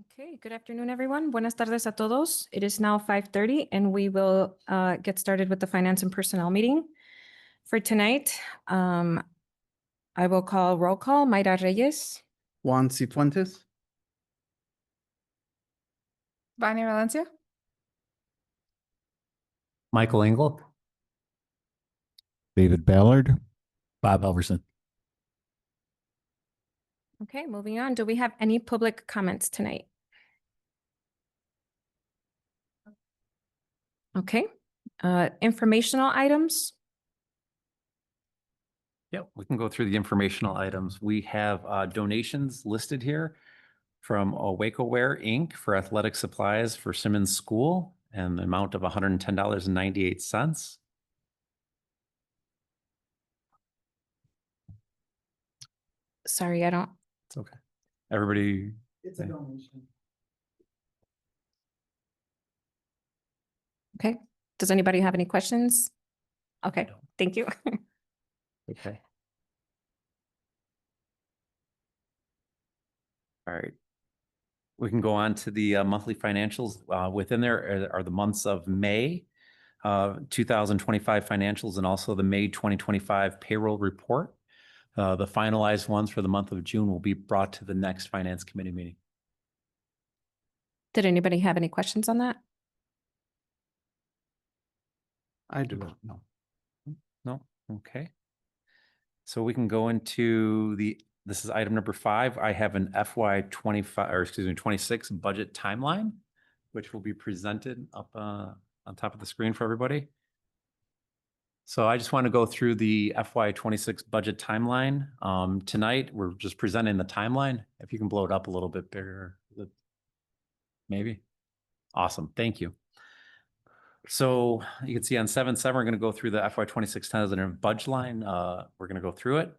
Okay, good afternoon, everyone. Buenas tardes a todos. It is now 5:30 and we will get started with the Finance and Personnel meeting. For tonight, I will call roll call. Mayra Reyes, Juan Cifuentes, Vania Valencia, Michael Engel, David Ballard, Bob Elverson. Okay, moving on. Do we have any public comments tonight? Okay, informational items. Yep, we can go through the informational items. We have donations listed here from Wakeware Inc. for athletic supplies for Simmons School and the amount of $110.98. Sorry, I don't. It's okay. Everybody, it's a donation. Okay. Does anybody have any questions? Okay, thank you. okay. All right. We can go on to the monthly financials. Within there are the months of May 2025 financials and also the May 2025 payroll report. The finalized ones for the month of June will be brought to the next Finance Committee meeting. Did anybody have any questions on that? I do not know. No? Okay. So we can go into this is item number 5. I have an FY 25, or excuse me, 26 budget timeline, which will be presented up on top of the screen for everybody. So I just want to go through the FY 26 budget timeline. Tonight, we're just presenting the timeline. If you can blow it up a little bit bigger, maybe. Awesome. Thank you. So you can see on 7/7, we're going to go through the FY 26 tentative budget line. We're going to go through it.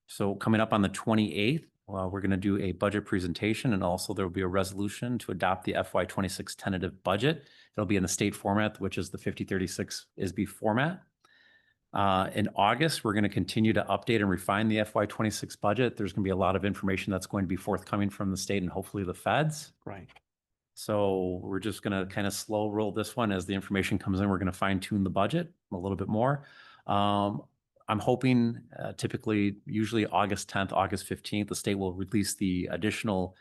So coming up on the 28th, we're going to do a budget presentation, and also there will be a resolution to adopt the FY 26 tentative budget. It'll be in the state format, which is the 5036 ISB format. In August, we're going to continue to update and refine the FY 26 budget. There's going to be a lot of information that's going to be forthcoming from the state and hopefully the feds. Right. So we're just going to kind of slow roll this one as the information comes in. We're going to fine tune the budget a little bit more. I'm hoping typically, usually August 10th, August 15th, the state will release the additional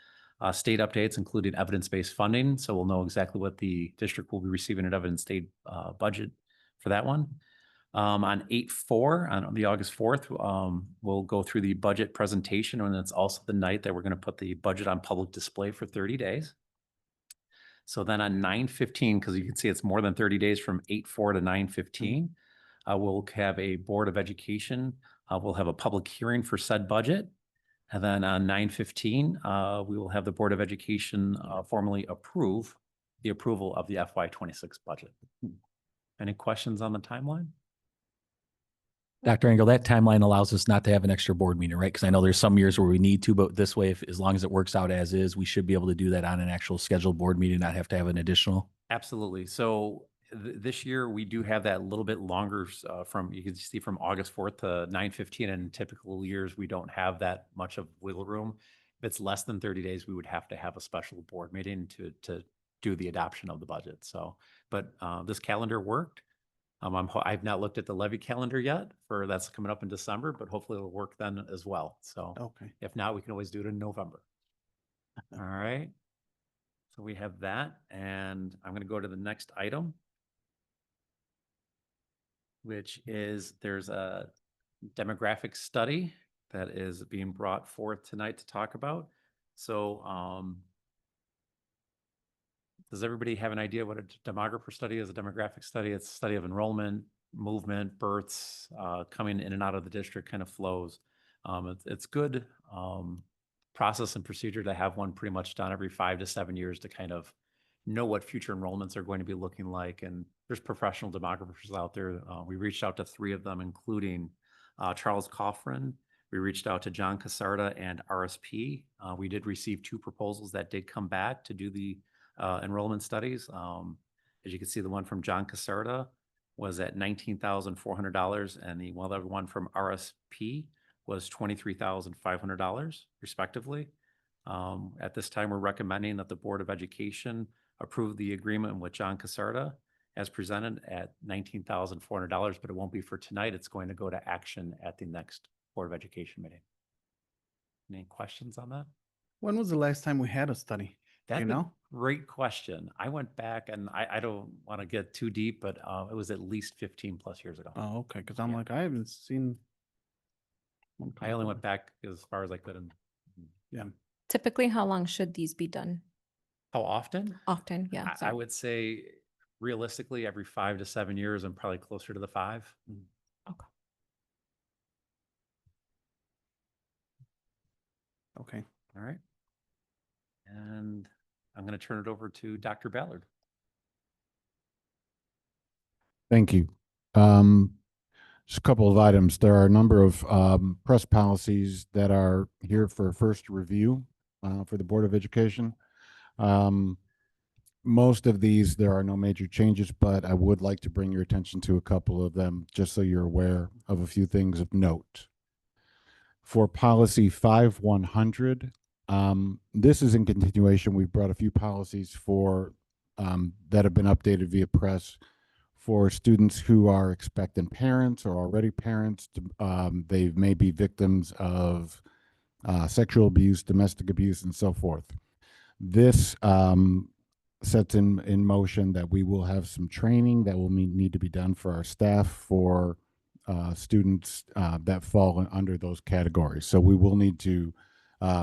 state updates, including evidence-based funding. So we'll know exactly what the district will be receiving at evidence state budget for that one. On 8/4, on the August 4th, we'll go through the budget presentation, and it's also the night that we're going to put the budget on public display for 30 days. So then on 9/15, because you can see it's more than 30 days from 8/4 to 9/15, we'll have a Board of Education. We'll have a public hearing for said budget. And then on 9/15, we will have the Board of Education formally approve the approval of the FY 26 budget. Any questions on the timeline? Dr. Engel, that timeline allows us not to have an extra board meeting, right? Because I know there's some years where we need to, but this way, as long as it works out as is, we should be able to do that on an actual scheduled board meeting, not have to have an additional. Absolutely. So this year we do have that little bit longer you can see from August 4th to 9/15. And in typical years, we don't have that much of wiggle room. If it's less than 30 days, we would have to have a special board meeting to do the adoption of the budget. So, but this calendar worked. I've not looked at the levy calendar yet that's coming up in December, but hopefully it'll work then as well. So Okay. if not, we can always do it in November. All right. So we have that, and I'm going to go to the next item, which is there's a demographic study that is being brought forth tonight to talk about. So does everybody have an idea what a demographer study is? A demographic study, it's a study of enrollment, movement, births, coming in and out of the district kind of flows. It's good process and procedure to have one pretty much done every 5 to 7 years to kind of know what future enrollments are going to be looking like. And there's professional demographers out there. We reached out to 3 of them, including Charles Coffrin. We reached out to John Casarda and RSP. We did receive 2 proposals that did come back to do the enrollment studies. As you can see, the one from John Casarda was at $19,400, and the other one from RSP was $23,500, respectively. At this time, we're recommending that the Board of Education approve the agreement with John Casarda as presented at $19,400, but it won't be for tonight. It's going to go to action at the next Board of Education meeting. Any questions on that? When was the last time we had a study? Do That's you a know? great question. I went back and I don't want to get too deep, but it was at least 15 plus years ago. Oh, okay, because I'm Yeah. like, I haven't seen. one I only come went back as far as I could. And Yeah, Typically, how long should these be done? how often? Often, yeah. I sorry. would say realistically, every 5 to 7 years, and probably closer to the 5. okay. All right. And I'm going to turn it over to Dr. Ballard. Thank you. Just a couple of items. There are a number of press policies that are here for first review for the Board of Education. Most of these, there are no major changes, but I would like to bring your attention to a couple of them, just so you're aware of a few things of note. For policy 5100, this is in continuation. We've brought a few policies for that have been updated via press for students who are expectant parents or already parents. They may be victims of sexual abuse, domestic abuse, and so forth. This sets in motion that we will have some training that will need to be done for our staff for students that fall under those categories. So we will need to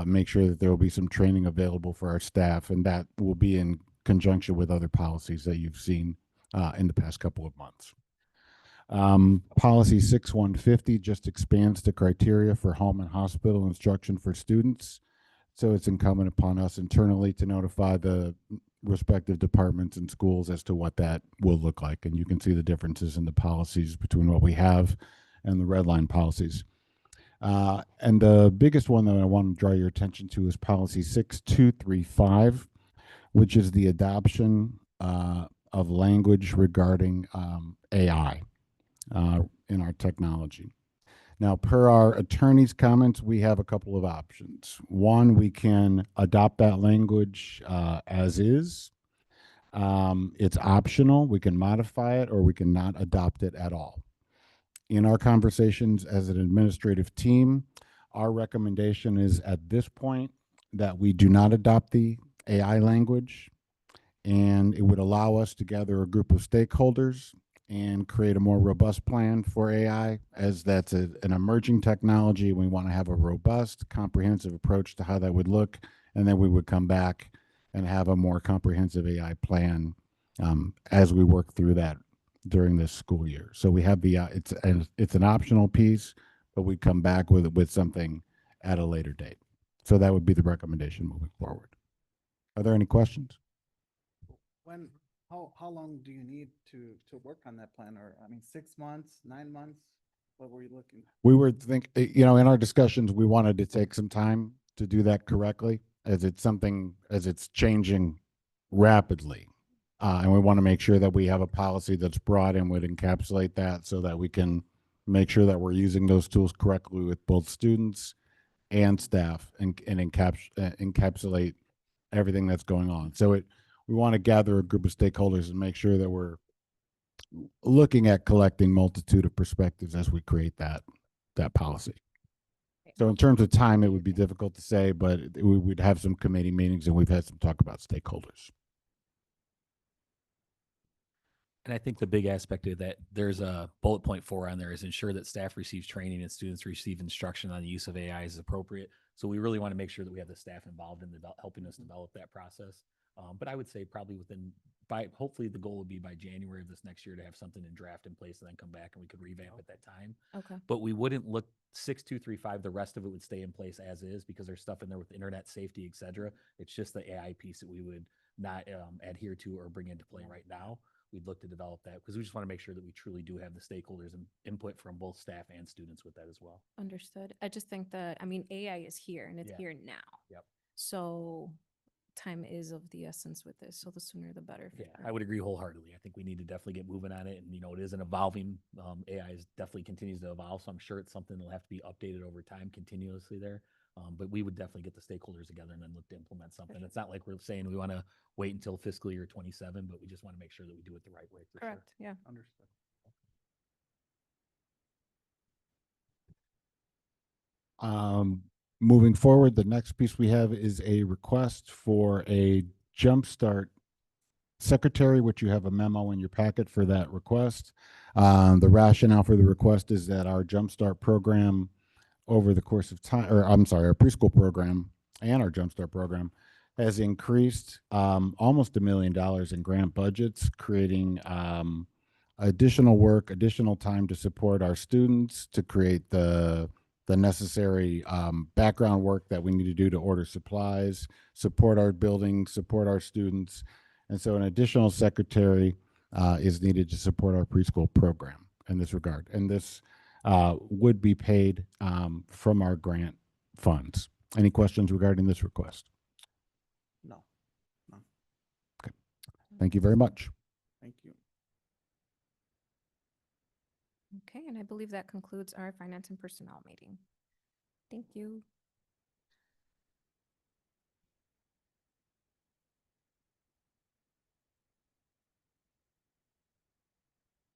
make sure that there will be some training available for our staff, and that will be in conjunction with other policies that you've seen in the past couple of months. Policy 6150 just expands the criteria for home and hospital instruction for students. So it's incumbent upon us internally to notify the respective departments and schools as to what that will look like. And you can see the differences in the policies between what we have and the red line policies. And the biggest one that I want to draw your attention to is policy 6235, which is the adoption of language regarding AI in our technology. Now, per our attorney's comments, we have a couple of options. One, we can adopt that language as is. It's optional. We can modify it, or we can not adopt it at all. In our conversations as an administrative team, our recommendation is at this point that we do not adopt the AI language, and it would allow us to gather a group of stakeholders and create a more robust plan for AI, as that's an emerging technology. We want to have a robust, comprehensive approach to how that would look, and then we would come back and have a more comprehensive AI plan as we work through that during this school year. So we have it's an optional piece, but we come back with something at a later date. So that would be the recommendation moving forward. Are there any questions? How long do you need to work on that plan? Or, I mean, 6 months, 9 months? What were you looking? We were in our discussions, we wanted to take some time to do that correctly, as it's changing rapidly. And we want to make sure that we have a policy that's broad and would encapsulate that, so that we can make sure that we're using those tools correctly with both students and staff, and encapsulate everything that's going on. So we want to gather a group of stakeholders and make sure that we're looking at collecting multitude of perspectives as we create that policy. So in terms of time, it would be difficult to say, but we would have some committee meetings, and we've had some talk about stakeholders. And I think the big aspect of that, there's a bullet point 4 on there, is ensure that staff receives training and students receive instruction on the use of AI as appropriate. So we really want to make sure that we have the staff involved in helping us develop that process. But I would say probably hopefully the goal would be by January of this next year to have something in draft in place, and then come back and we could revamp at that time. Okay. But we wouldn't look 6235, the rest of it would stay in place as is, because there's stuff in there with internet safety, et cetera. It's just the AI piece that we would not adhere to or bring into play right now. We'd look to develop that, because we just want to make sure that we truly do have the stakeholders and input from both staff and students with that as well. Understood. I just think that, I mean, AI is here and it's Yeah. here now. Yep. So time is of the essence with this. So the sooner the better. for Yeah, sure. I would agree wholeheartedly. I think we need to definitely get moving on it. And, it is an evolving, AI definitely continues to evolve. So I'm sure it's something that'll have to be updated over time continuously there. But we would definitely get the stakeholders together and then look to implement something. It's not like we're saying we want to wait until fiscal year 27, but we just want to make sure that we do it the right way for sure. Correct, yeah. Understood. Moving forward, the next piece we have is a request for a jumpstart secretary, which you have a memo in your packet for that request. The rationale for the request is that our jumpstart program over the course of time, or I'm sorry, our preschool program and our jumpstart program has increased almost $1 million in grant budgets, creating additional work, additional time to support our students, to create the necessary background work that we need to do to order supplies, support our building, support our students. And so an additional secretary is needed to support our preschool program in this regard. And this would be paid from our grant funds. Any questions regarding this request? No, none. Thank you very much. Thank you. Okay, and I believe that concludes our finance and personnel meeting. Thank you.